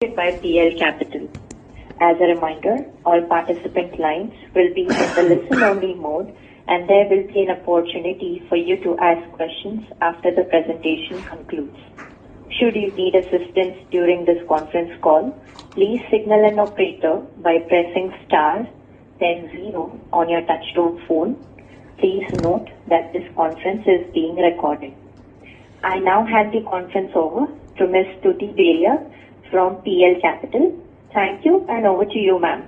By PL Capital. As a reminder, all participant lines will be in the listen-only mode, and there will be an opportunity for you to ask questions after the presentation concludes. Should you need assistance during this conference call, please signal an operator by pressing star then 0 on your touchtone phone. Please note that this conference is being recorded. I now hand the conference over to Ms. Stuti Beria from PL Capital. Thank you, and over to you, ma'am.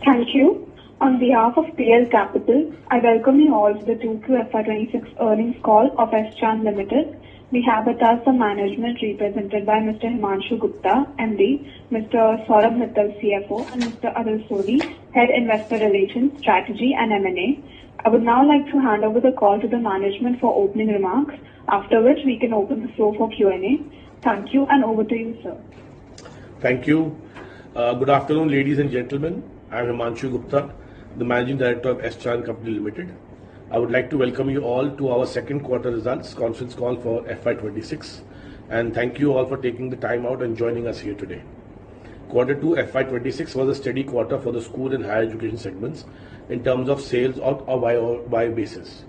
Thank you. On behalf of PL Capital, I welcome you all to the 2Q FY26 earnings call of SCHAN Limited. We have with us the management represented by Mr. Himanshu Gupta, MD, Mr. Saurabh Mittal, CFO, and Mr. Adil Sodi, Head Investor Relations, Strategy and M&A. I would now like to hand over the call to the management for opening remarks, after which we can open the floor for Q&A. Thank you, and over to you, sir. Thank you. Good afternoon, ladies and gentlemen. I am Himanshu Gupta, the Managing Director of SCHAN Company Limited. I would like to welcome you all to our second quarter results conference call for FY26, and thank you all for taking the time out and joining us here today. Quarter 2 FY26 was a steady quarter for the school and higher education segments in terms of sales on a YOY basis.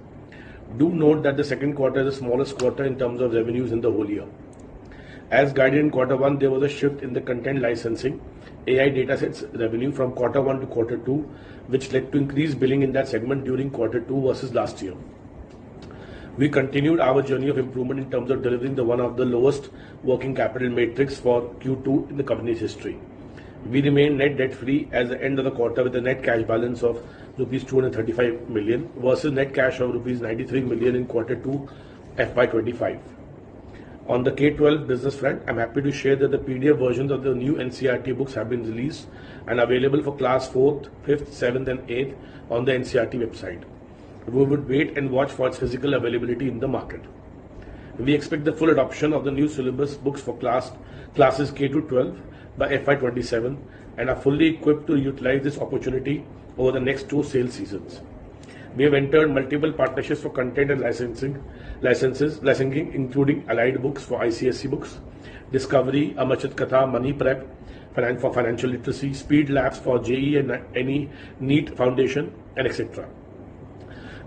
Do note that the second quarter is the smallest quarter in terms of revenues in the whole year. As guided in quarter 1, there was a shift in the content licensing AI datasets revenue from quarter 1 to quarter 2, which led to increased billing in that segment during quarter 2 versus last year. We continued our journey of improvement in terms of delivering one of the lowest working capital matrix for Q2 in the company's history. We remain net debt free at the end of the quarter with a net cash balance of rupees 235 million versus net cash of rupees 93 million in quarter 2 FY25. On the K-12 business front, I'm happy to share that the PDF versions of the new NCERT books have been released and available for class 4th, 5th, 7th and 8th on the NCERT website. We would wait and watch for its physical availability in the market. We expect the full adoption of the new syllabus books for classes K to 12 by FY27 and are fully equipped to utilize this opportunity over the next 2 sales seasons. We have entered multiple partnerships for content and licensing, including allied books for ICSE books, Discovery, Amachit Katha, Money Prep for financial literacy, Speed Labs for JEE and any NEET Foundation, and etc.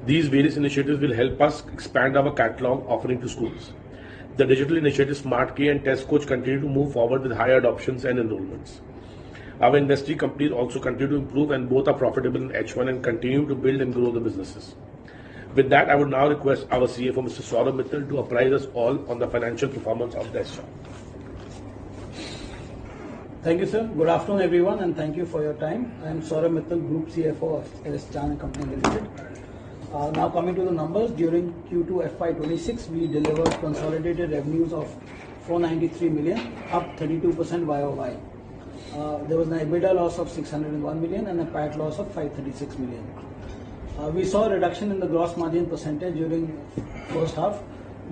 These various initiatives will help us expand our catalog offering to schools. The digital initiatives Smart K and Test Coach continue to move forward with higher adoptions and enrollments. Our industry companies also continue to improve, and both are profitable in H1 and continue to build and grow the businesses. With that, I would now request our CFO, Mr. Saurabh Mittal, to apprise us all on the financial performance of the SCHAN. Thank you, sir. Good afternoon, everyone, and thank you for your time. I am Saurabh Mittal, Group CFO of SCHAN Company Limited. Now coming to the numbers, during Q2 FY26, we delivered consolidated revenues of 493 million, up 32% YOY. There was an EBITDA loss of 601 million and a PAT loss of 536 million. We saw a reduction in the gross margin percentage during first half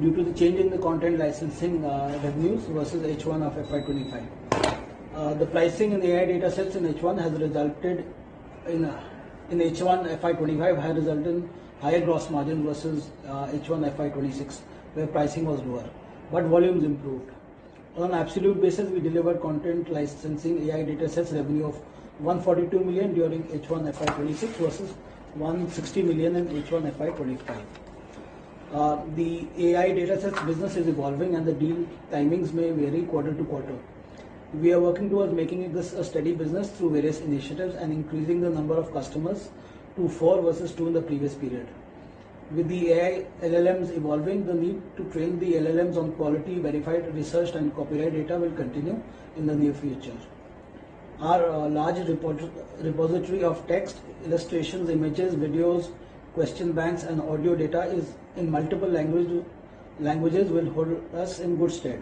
due to the change in the content licensing revenues versus H1 of FY25. The pricing in the AI datasets in H1 has resulted in H1 FY25 has resulted in higher gross margin versus H1 FY26, where pricing was lower, but volumes improved. On an absolute basis, we delivered content licensing AI datasets revenue of 142 million during H1 FY26 versus 160 million in H1 FY25. The AI datasets business is evolving and the deal timings may vary quarter to quarter. We are working towards making this a steady business through various initiatives and increasing the number of customers to 4 versus 2 in the previous period. With the AI LLMs evolving, the need to train the LLMs on quality, verified, researched and copyright data will continue in the near future. Our large repository of text, illustrations, images, videos, question banks and audio data is in multiple languages will hold us in good stead.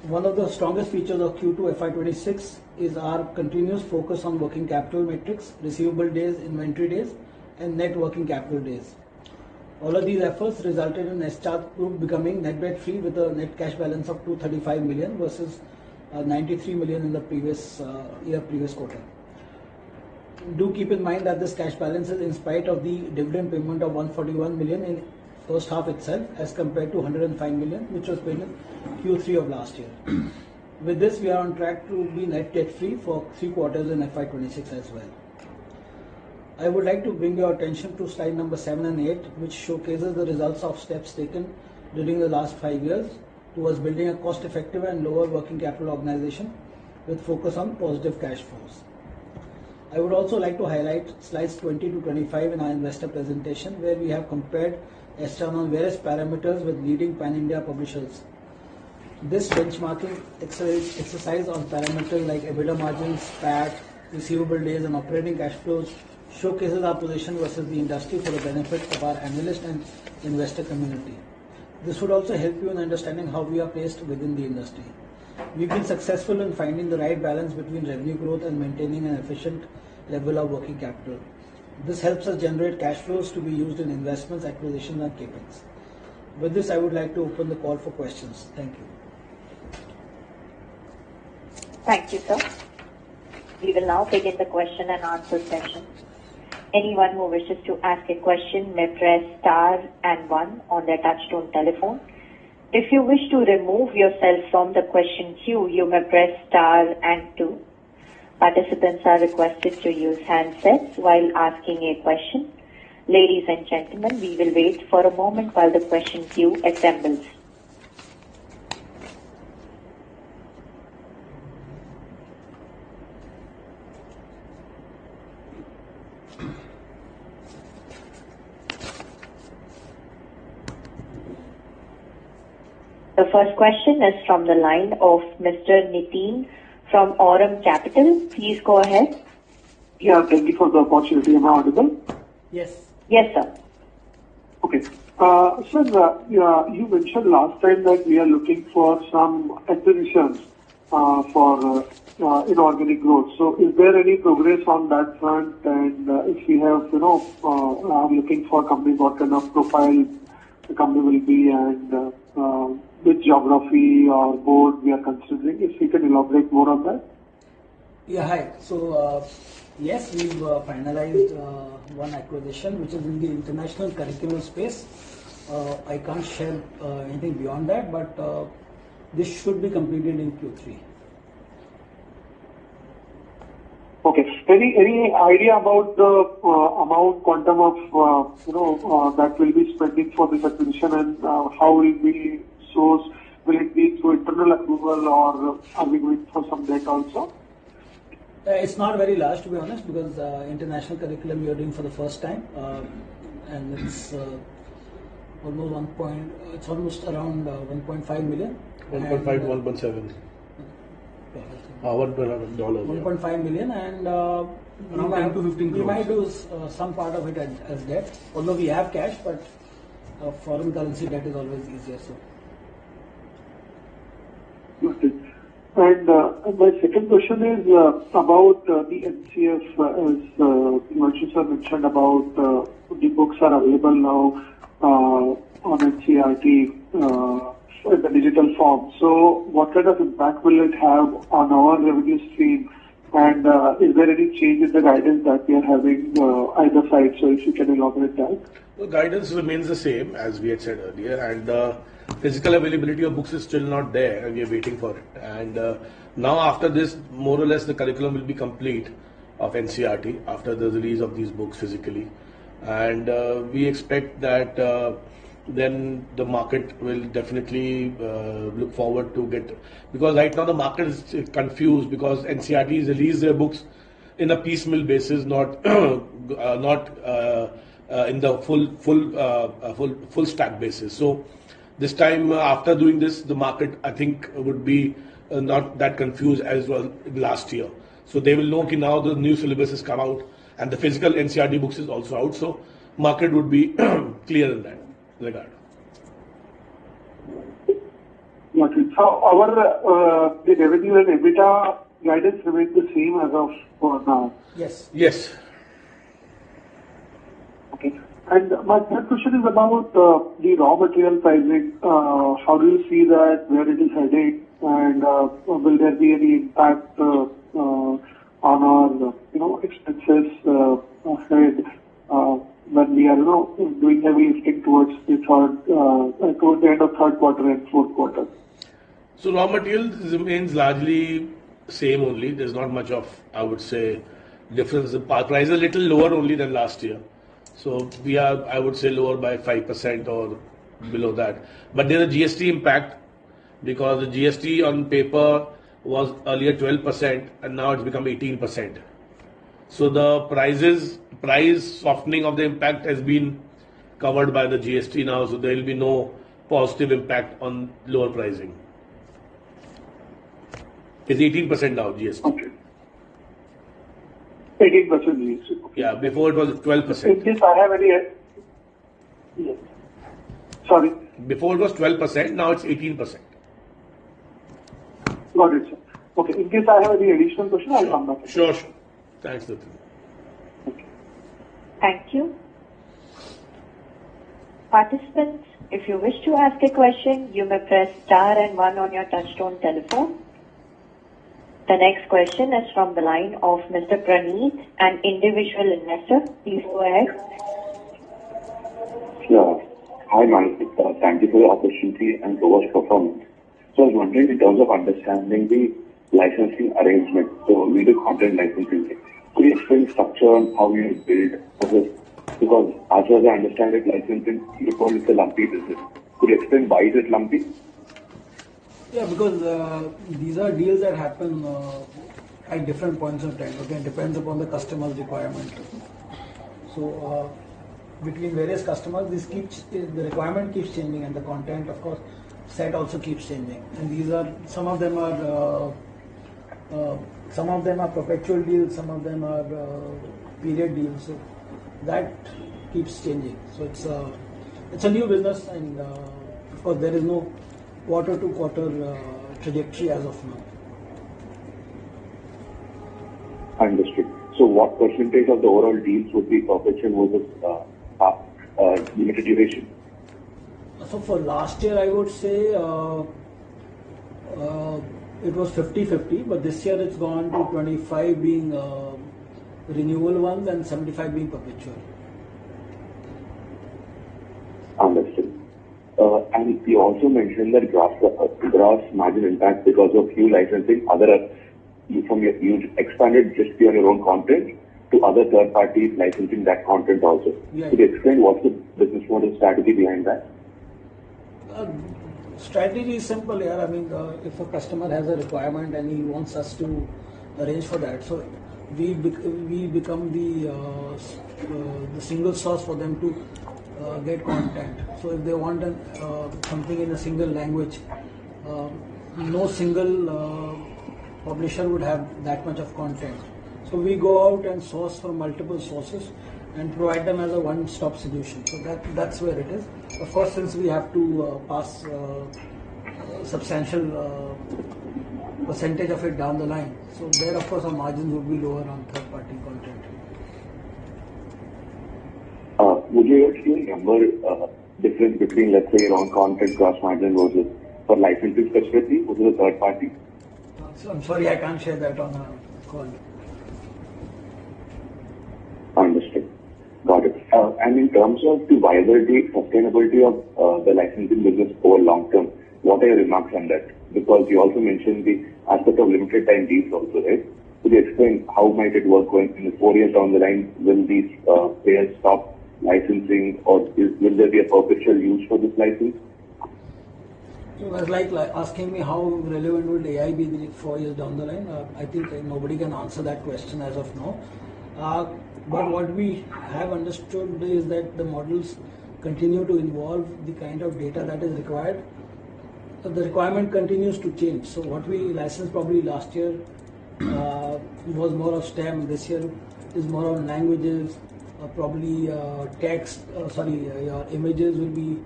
One of the strongest features of Q2 FY26 is our continuous focus on working capital metrics, receivable days, inventory days and net working capital days. All of these efforts resulted in SCHAN Group becoming net debt free with a net cash balance of 235 million versus 93 million in the previous quarter. Do keep in mind that this cash balance is in spite of the dividend payment of 141 million in first half itself as compared to 105 million which was paid in Q3 of last year. With this, we are on track to be net debt free for 3 quarters in FY26 as well. I would like to bring your attention to slide number 7 and 8, which showcases the results of steps taken during the last 5 years towards building a cost-effective and lower working capital organization with focus on positive cash flows. I would also like to highlight slides 20 to 25 in our investor presentation, where we have compared S-Chan on various parameters with leading pan-India publishers. This benchmarking exercise on parameters like EBITDA margins, PAT, receivable days and operating cash flows showcases our position versus the industry for the benefit of our analyst and investor community. This would also help you in understanding how we are placed within the industry. We've been successful in finding the right balance between revenue growth and maintaining an efficient level of working capital. This helps us generate cash flows to be used in investments, acquisitions and capex. With this, I would like to open the call for questions. Thank you. Thank you, sir. We will now begin the question and answer session. Anyone who wishes to ask a question may press star and 1 on their touchtone telephone. If you wish to remove yourself from the question queue, you may press star and 2. Participants are requested to use handsets while asking a question. Ladies and gentlemen, we will wait for a moment while the question queue assembles. The first question is from the line of Mr. Nitin from Aurum Capital. Please go ahead. Yeah, thank you for the opportunity. Am I audible? Yes. Yes, sir. Okay. Sir, you mentioned last time that we are looking for some acquisitions for inorganic growth. So is there any progress on that front? And if we have, are looking for companies, what kind of profile the company will be and which geography or board we are considering? If you can elaborate more on that. Yeah, hi. So, yes, we've finalized one acquisition which is in the international curriculum space. I can't share anything beyond that, but this should be completed in Q3. Okay. Any idea about the amount, quantum of that will be spending for this acquisition, and how will we source? Will it be through internal approval, or are we going for some debt also? It's not very large, to be honest, because international curriculum we are doing for the first time, and it's almost around 1.5 million. 1.5 to 1.7. $1.5 1.5 million, and around 10 to 15 crores. We might do some part of it as debt, although we have cash, but foreign currency debt is always easier. So. Okay. And my second question is about the NCF, as Himanshu sir mentioned about the books are available now on NCERT in the digital form. So what kind of impact will it have on our revenue stream? And is there any change in the guidance that we are having either side? So if you can elaborate that. The guidance remains the same as we had said earlier, and physical availability of books is still not there, and we are waiting for it. And now after this, more or less the curriculum will be complete of NCERT after the release of these books physically. And we expect that then the market will definitely look forward to get, because right now the market is confused because NCERT has released their books in a piecemeal basis, not in the full stack basis. So this time after doing this, the market I think would be not that confused as well last year. So they will know that now the new syllabus has come out and the physical NCERT books is also out. So market would be clear in that regard. Okay. So our the revenue and EBITDA guidance remains the same as of now. Yes. Yes. Okay. And my third question is about the raw material pricing. How do you see that, where it is heading, and will there be any impact on our expenses ahead? when we are, doing heavy lifting towards the end of third quarter and fourth quarter? So raw material remains largely same only. There's not much of, I would say, difference. The price is a little lower only than last year. So we are, I would say, lower by 5% or below that. But there's a GST impact because the GST on paper was earlier 12% and now it's become 18%. So the price softening of the impact has been covered by the GST now, so there will be no positive impact on lower pricing. It's 18% now GST. Okay. 18% GST. Okay. Yeah, before it was 12%. In case I have any... Yes. Sorry. Before it was 12%, now it's 18%. Got it, sir. Okay, in case I have any additional question, I'll come back. Sure. Thanks, Nitin. Okay. Thank you. Participants, if you wish to ask a question, you may press star and 1 on your touchtone telephone. The next question is from the line of Mr. Praneeth, an individual investor. Please go ahead. Yeah. Hi, Manik. Thank you for the opportunity and robust performance. So I was wondering, in terms of understanding the licensing arrangement, so we do content licensing. Could you explain the structure on how you build this? Because as far as I understand it, licensing, you call it a lumpy business. Could you explain why is it lumpy? Yeah, because these are deals that happen at different points of time. Okay, it depends upon the customer's requirement. So between various customers, the requirement keeps changing, and the content, of course, set also keeps changing. And these are some of them are perpetual deals, some of them are period deals. So that keeps changing. So it's a new business, and of course there is no quarter to quarter trajectory as of now. Understood. So what percentage of the overall deals would be perpetual versus limited duration? So for last year, I would say it was 50-50, but this year it's gone to 25 being renewal ones and 75 being perpetual. Understood. And you also mentioned that gross margin impact because of you licensing you expanded just beyond your own content to other third parties licensing that content also. Yeah. Could you explain what's the business model strategy behind that? Strategy is simple here. I mean, if a customer has a requirement and he wants us to arrange for that, so we become the single source for them to get content. So if they want something in a single language, no single publisher would have that much of content. So we go out and source from multiple sources and provide them as a one-stop solution. So that's where it is. Of course, since we have to pass substantial percentage of it down the line, so there of course our margins would be lower on third-party content. Would you explain number difference between, let's say, your own content gross margin versus for licensing specifically versus a third party? So I'm sorry, I can't share that on a call. Understood. Got it. And in terms of the viability, sustainability of the licensing business over long term, what are your remarks on that? Because you also mentioned the aspect of limited time deals also, right? Could you explain how might it work going in 4 years down the line? Will these players stop licensing, or will there be a perpetual use for this license? So it's like asking me how relevant will AI be 4 years down the line. I think nobody can answer that question as of now. But what we have understood is that the models continue to involve the kind of data that is required. So the requirement continues to change. So what we licensed probably last year was more of STEM. This year is more on languages. Probably text, your images will be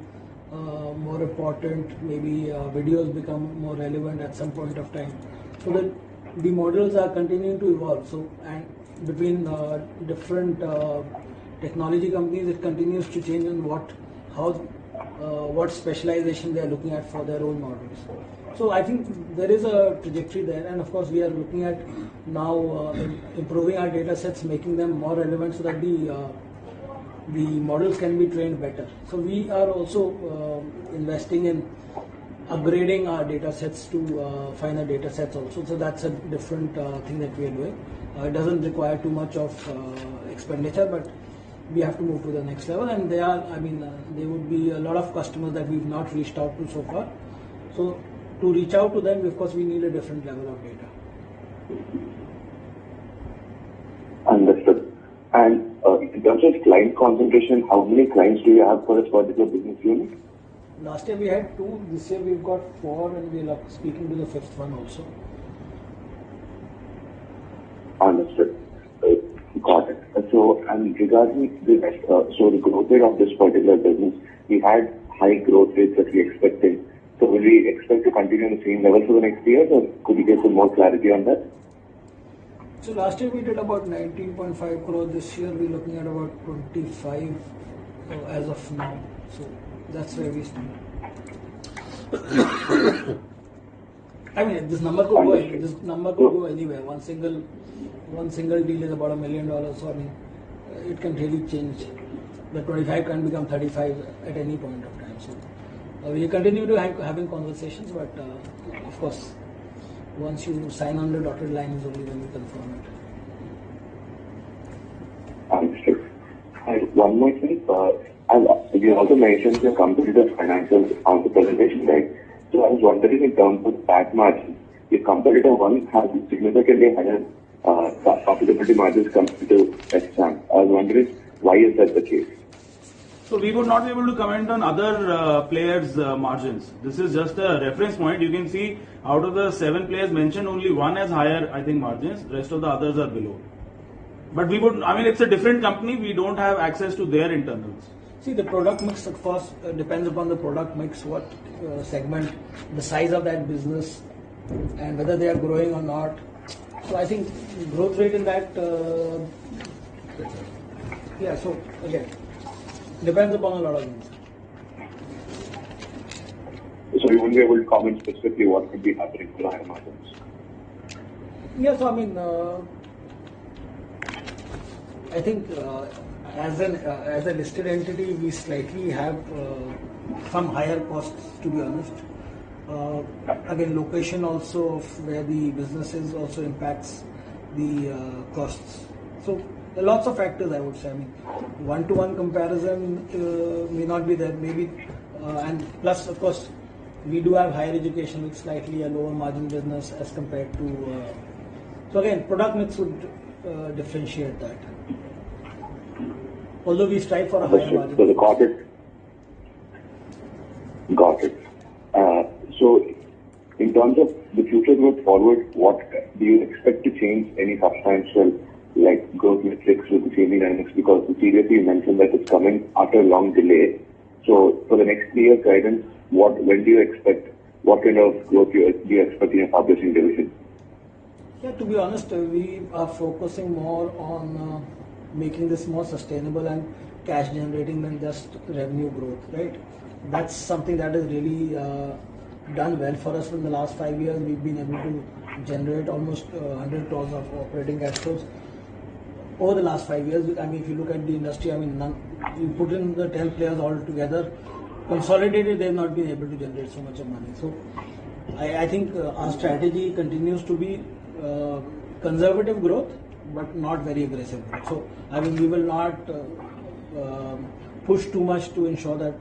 more important. Maybe videos become more relevant at some point of time. So the models are continuing to evolve. So and between different technology companies, it continues to change on what specialization they are looking at for their own models. So I think there is a trajectory there, and of course we are looking at now improving our data sets, making them more relevant so that the models can be trained better. So we are also investing in upgrading our data sets to finer data sets also. So that's a different thing that we are doing. It doesn't require too much of expenditure, but we have to move to the next level. And there would be a lot of customers that we've not reached out to so far. So to reach out to them, of course, we need a different level of data. Understood. And in terms of client concentration, how many clients do you have for this particular business unit? Last year we had 2, this year we've got 4, and we're speaking to the 5th one also. Understood. Got it. So, and regarding the the growth rate of this particular business, we had high growth rates that we expected. So will we expect to continue on the same level for the next year, or could you get some more clarity on that? So last year we did about 19.5 crore. This year we're looking at about 25 as of now. So that's where we stand. I mean, this number could go anywhere. One single deal is about $1 million. So I mean, it can really change. The 25 can become 35 at any point of time. So we continue to having conversations, but of course, once you sign on the dotted line is only when you confirm it. Understood. And one more thing, you also mentioned your competitor financials on the presentation, right? So I was wondering, in terms of PAT margins, your competitor one has significantly higher profitability margins compared to S-Chan. I was wondering, why is that the case? So we would not be able to comment on other players' margins. This is just a reference point. You can see out of the 7 players mentioned, only 1 has higher, I think, margins. Rest of the others are below. But we would, I mean, it's a different company. We don't have access to their internals. See, the product mix, of course, depends upon the product mix, what segment, the size of that business, and whether they are growing or not. So I think growth rate in that, so again, depends upon a lot of things. So you won't be able to comment specifically what could be happening to higher margins? Yes, I mean, I think as a listed entity, we slightly have some higher costs, to be honest. Again, location also of where the business is also impacts the costs. So there are lots of factors, I would say. I mean, one-to-one comparison may not be there, maybe, and plus, of course, we do have higher education with slightly a lower margin business as compared to. So again, product mix would differentiate that. Although we strive for a higher margin. So got it. So in terms of the future growth forward, what do you expect to change? Any substantial like growth metrics with the changing dynamics? Because seriously you mentioned that it's coming after a long delay. So for the next 3 years guidance, when do you expect? What kind of growth do you expect in your publishing division? Yeah, to be honest, we are focusing more on making this more sustainable and cash generating than just revenue growth, right? That's something that has really done well for us in the last 5 years. We've been able to generate almost 100 crores of operating cash flows over the last 5 years. I mean, if you look at the industry, I mean, you put in the 10 players all together, consolidated, they've not been able to generate so much of money. So I think our strategy continues to be conservative growth, but not very aggressive growth. So I mean, we will not push too much to ensure that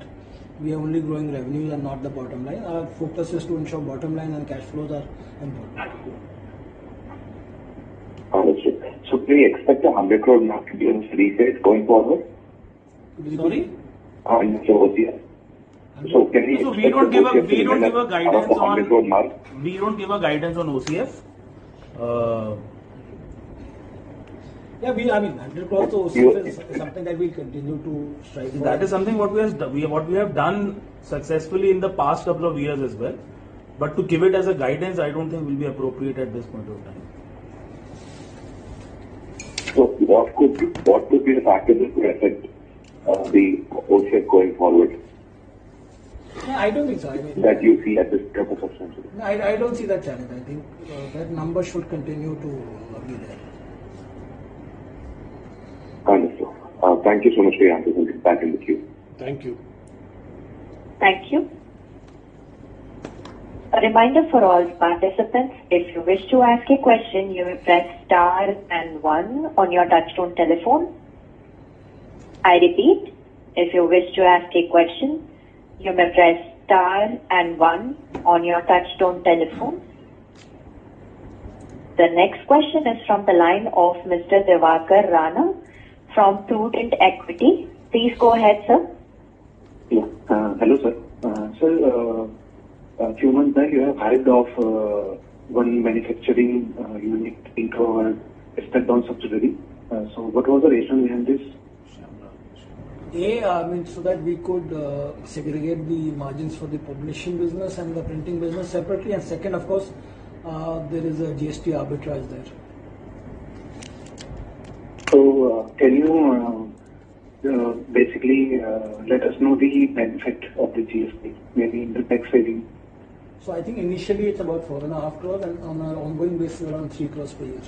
we are only growing revenues and not the bottom line. Our focus is to ensure bottom line and cash flows are important. Understood. So do we expect a 100 crore mark to be on steady state going forward? Sorry? So can we? So we don't give a guidance on. We don't give a guidance on OCF. Yeah, I mean, 100 crores to OCF is something that we continue to strive for. That is something what we have done successfully in the past couple of years as well. But to give it as a guidance, I don't think will be appropriate at this point of time. So what could be the factors that could affect the OCF going forward? No, I don't think so. I mean, that you see at this type of substantial? No, I don't see that challenge. I think that number should continue to be there. Understood. Thank you so much for your answers. I'll get back in the queue. Thank you. Thank you. A reminder for all participants, if you wish to ask a question, you may press star and 1 on your touchtone telephone. I repeat, if you wish to ask a question, you may press star and 1 on your touchtone telephone. The next question is from the line of Mr. Divakar Rana from Prudent Equity. Please go ahead, sir. Yeah. Hello, sir. Sir, a few months back you have hired off one manufacturing unit into our step-down subsidiary. So what was the reason behind this? So that we could segregate the margins for the publishing business and the printing business separately. And second, of course, there is a GST arbitrage there. So can you basically let us know the benefit of the GST, maybe in the tax saving? So I think initially it's about 4.5 crores and on an ongoing basis around 3 crores per year.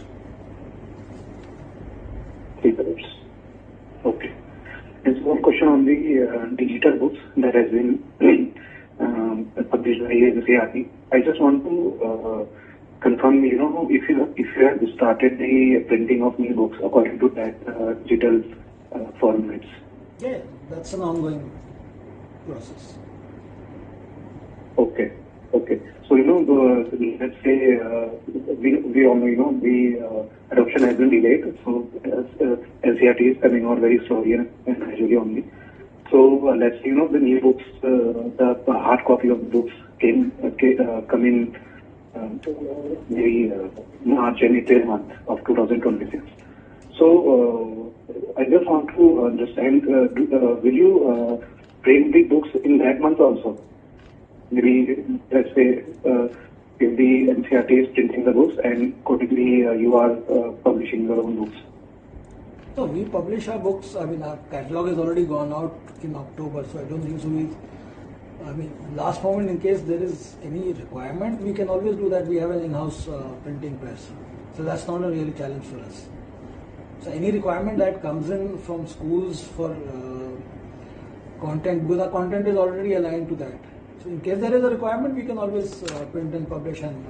3 crores. Okay. And one question on the digital books that has been published by NCERT. I just want to confirm, if you have started the printing of new books according to that digital formats. Yeah, that's an ongoing process. Okay. So, let's say we all know, the adoption has been delayed. So, NCERT is coming out very slowly and gradually only. So, let's say, the new books, the hard copy of the books come in maybe March and April month of 2026. So, I just want to understand, will you print the books in that month also? Maybe, let's say, if the NCERT is printing the books and accordingly you are publishing your own books. So we publish our books. I mean, our catalog has already gone out in October, so I don't think so. Last moment, in case there is any requirement, we can always do that. We have an in-house printing press, so that's not a really challenge for us. So any requirement that comes in from schools for content, because our content is already aligned to that. So in case there is a requirement, we can always print and publish, and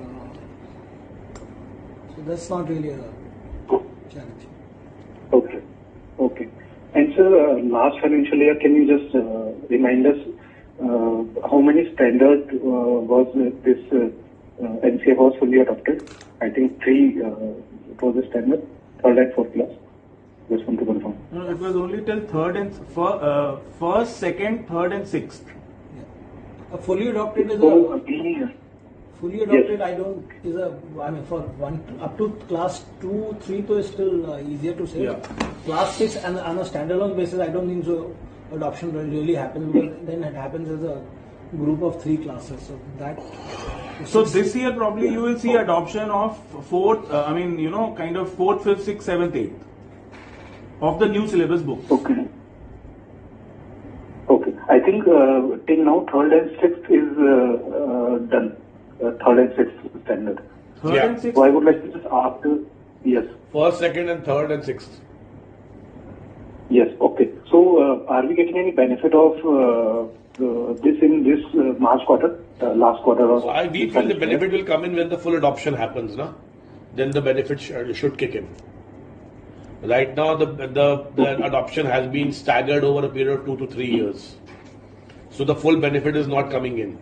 so that's not really a challenge. Okay. And sir, last financial year, can you just remind us how many standard was this NCF was fully adopted? I think 3 it was the standard, 3rd and 4th class. Just want to confirm. No, it was only till 3rd and 1st, 2nd, 3rd and 6th. A fully adopted is fully adopted. Yes. For one up to class 2, 3 is still easier to say. Yeah. Class 6 and on a standalone basis, I don't think so. Adoption really happens, because then it happens as a group of 3 classes. So that. So this year probably you will see adoption of 4th, 4th, 5th, 6th, 7th, 8th of the new syllabus books. Okay. I think till now 3rd and 6th is done. 3rd and 6th standard. 3rd and 6th. So I would like to just ask. Yes. 1st, 2nd, and 3rd and 6th. Yes. Okay. So are we getting any benefit of this in this March quarter, last quarter? Or We feel the benefit will come in when the full adoption happens, no? Then the benefit should kick in. Right now, the adoption has been staggered over a period of 2 to 3 years. So the full benefit is not coming in.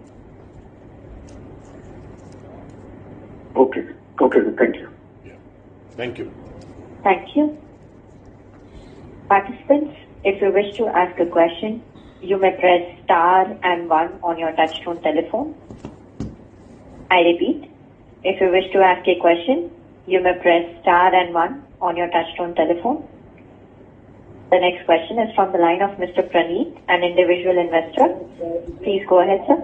Okay. Thank you. Yeah. Thank you. Thank you. Participants, if you wish to ask a question, you may press star and 1 on your touchtone telephone. I repeat, if you wish to ask a question, you may press star and 1 on your touchtone telephone. The next question is from the line of Mr. Praneet, an individual investor. Please go ahead, sir.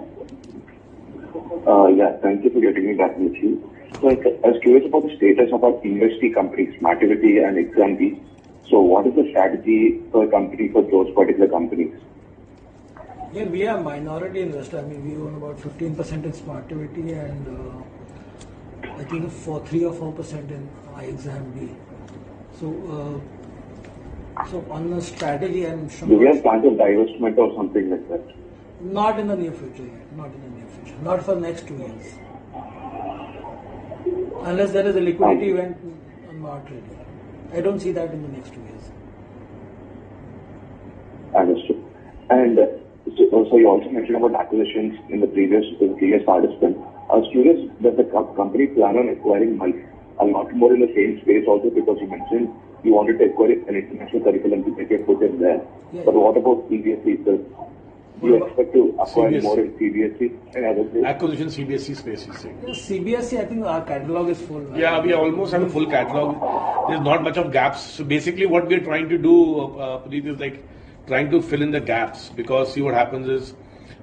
Yeah, thank you for getting me back with you. So I was curious about the status of our investee companies, Smartivity and Exambi. So what is the strategy for company for those particular companies? Yeah, we are minority investor. We own about 15% in Smartivity and I think 3 or 4% in Exambi. So So on the strategy, I'm sure. Do we have plans of divestment or something like that? Not in the near future yet. Not in the near future. Not for the next 2 years. Unless there is a liquidity event, not really. I don't see that in the next 2 years. Understood. And so you also mentioned about acquisitions in the previous participant. I was curious, does the company plan on acquiring a lot more in the same space also, because you mentioned you wanted to acquire an international curriculum to make a foot in there. Yeah. But what about CBSE? Do you expect to acquire CBSE? more in CBSE and other places? Acquisition CBSE space, you say. Yes, CBSE, I think our catalog is full. Right? Yeah, we almost have a full catalog. There's not much of gaps. So basically what we're trying to do, Pradeep, is like trying to fill in the gaps, because see what happens is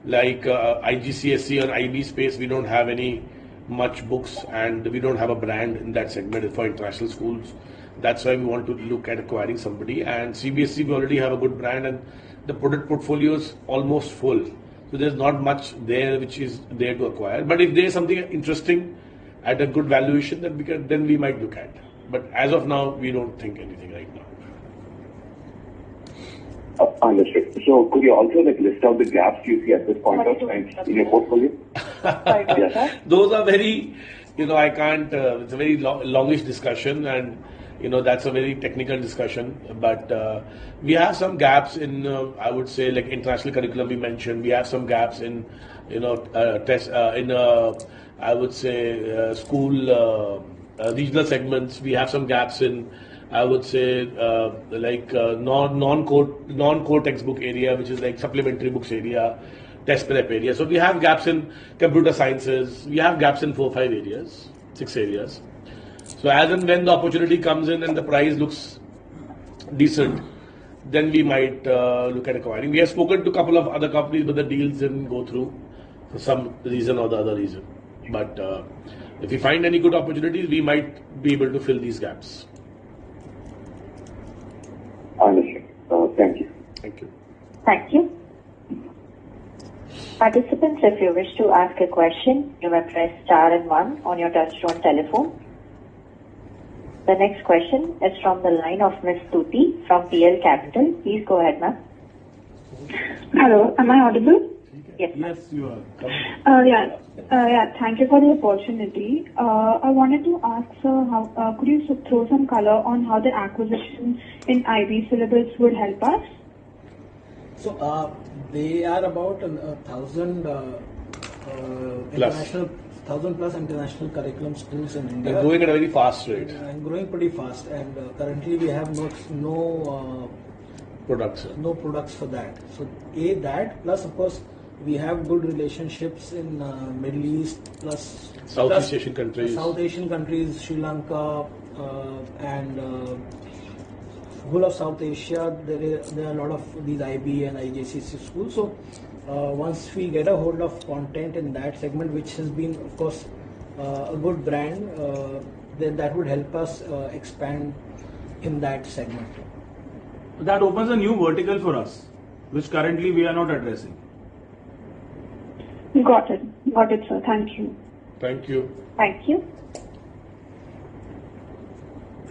like IGCSE or IB space, we don't have any much books and we don't have a brand in that segment for international schools. That's why we want to look at acquiring somebody. And CBSE, we already have a good brand and the product portfolio is almost full. So there's not much there which is there to acquire. But if there's something interesting at a good valuation, then we might look at. But as of now, we don't think anything right now. Understood. So could you also list out the gaps you see at this point of time in your portfolio? Yes. Those are very, I can't, it's a very longish discussion and, that's a very technical discussion. But we have some gaps in, I would say, like international curriculum we mentioned. We have some gaps in, I would say, school regional segments. We have some gaps in, I would say, non-core textbook area, which is like supplementary books area, test prep area. So we have gaps in computer sciences. We have gaps in 4-5 areas, 6 areas. So as and when the opportunity comes in and the price looks decent, then we might look at acquiring. We have spoken to a couple of other companies, but the deals didn't go through for some reason or the other reason. But if we find any good opportunities, we might be able to fill these gaps. Understood. Thank you. Thank you. Thank you. Participants, if you wish to ask a question, you may press star and 1 on your touchtone telephone. The next question is from the line of Ms. Stuti from PL Capital. Please go ahead, ma'am. Hello, am I audible? Yes. Yes, you are. Thank you for the opportunity. I wanted to ask, sir, could you throw some color on how the acquisition in IB syllabus would help us? So they are about 1,000 international, 1,000 plus international curriculum schools in India. They're growing at a very fast rate. And growing pretty fast. And currently we have no Products. No products for that. So that plus of course we have good relationships in Middle East plus Southeast Asian countries. South Asian countries, Sri Lanka and whole of South Asia. There are a lot of these IB and IGCSE schools. So once we get a hold of content in that segment, which has been of course a good brand, then that would help us expand in that segment. That opens a new vertical for us, which currently we are not addressing. Got it, sir. Thank you. Thank you. Thank you.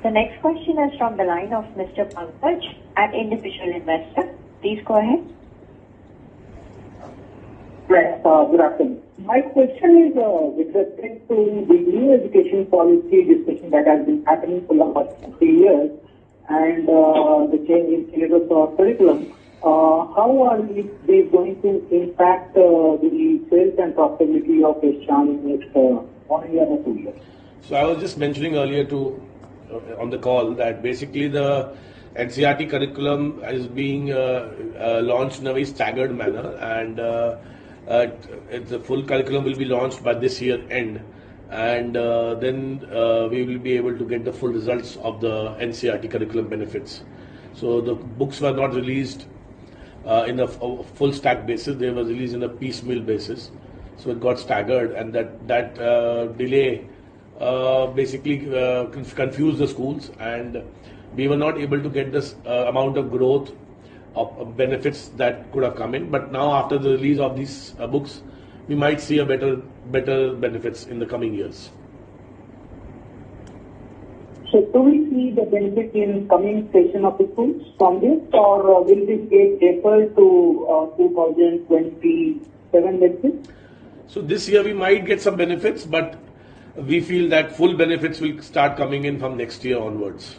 The next question is from the line of Mr. Pankaj, an individual investor. Please go ahead. Yes, good afternoon. My question is with respect to the new education policy discussion that has been happening for the past 3 years and the change in syllabus or curriculum. How are these going to impact the sales and profitability of SCHAN in the next 1 year or 2 years? So I was just mentioning earlier on the call that basically the NCERT curriculum is being launched in a very staggered manner, and the full curriculum will be launched by this year end, and then we will be able to get the full results of the NCERT curriculum benefits. So the books were not released in a full stack basis; they were released in a piecemeal basis. So it got staggered, and that delay basically confused the schools, and we were not able to get this amount of growth of benefits that could have come in. But now, after the release of these books, we might see a better benefits in the coming years. So do we see the benefit in coming session of the schools from this, or will this get deferred to 2027, let's say? So this year we might get some benefits, but we feel that full benefits will start coming in from next year onwards.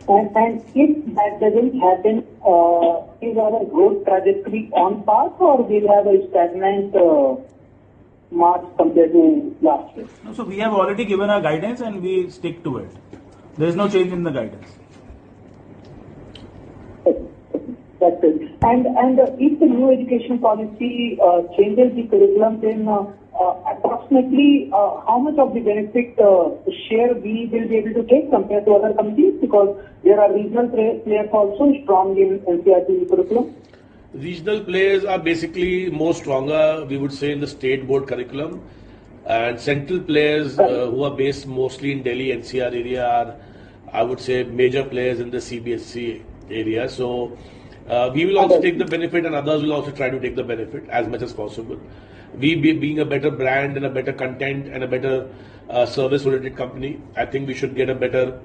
And if that doesn't happen, is our growth trajectory on path, or will have a stagnant march compared to last year? No, so we have already given our guidance and we stick to it. There is no change in the guidance. That's it. And if the new education policy changes the curriculum, then approximately how much of the benefit share we will be able to take compared to other companies? Because there are regional players also strong in NCERT curriculum. Regional players are basically more stronger, we would say, in the state board curriculum, and central players who are based mostly in Delhi NCR area are, I would say, major players in the CBSE area. So we will also take the benefit, and others will also try to take the benefit as much as possible. We being a better brand and a better content and a better service oriented company, I think we should get a better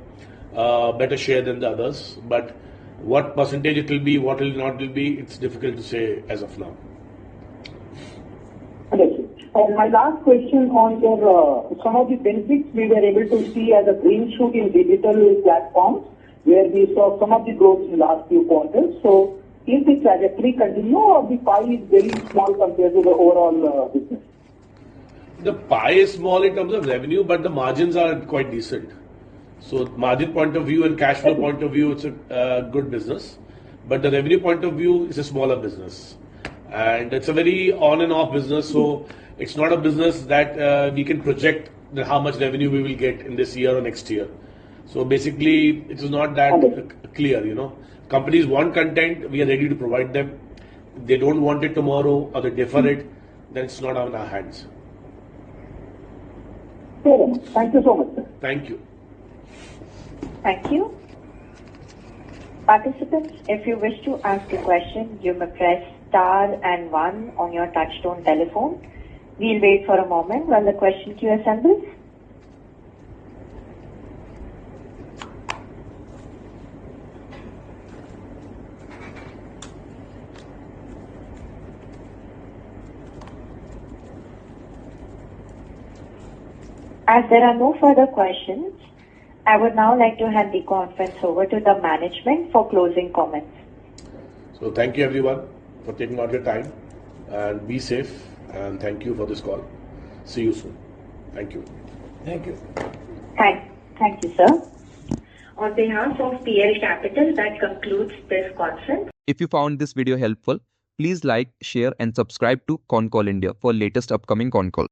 share than the others. But what percentage it will be, what will not will be, it's difficult to say as of now. And my last question on your some of the benefits we were able to see as a green shoot in digital platforms, where we saw some of the growth in the last few quarters. So is the trajectory continue, or the pie is very small compared to the overall business? The pie is small in terms of revenue, but the margins are quite decent. So margin point of view and cash flow point of view, it's a good business. But the revenue point of view is a smaller business. And it's a very on and off business. So it's not a business that we can project how much revenue we will get in this year or next year. So basically, it is not that clear, you know. Companies want content, we are ready to provide them. If they don't want it tomorrow or they defer it, then it's not on our hands. Thank you so much, sir. Thank you. Thank you. Participants, if you wish to ask a question, you may press star and 1 on your touchtone telephone. We'll wait for a moment while the question queue assembles. As there are no further questions, I would now like to hand the conference over to the management for closing comments. So thank you everyone for taking out your time, and be safe, and thank you for this call. See you soon. Thank you. Thank you. Thank you, sir. On behalf of PL Capital, that concludes this conference. If you found this video helpful, please like, share and subscribe to Concall India for latest upcoming Concall.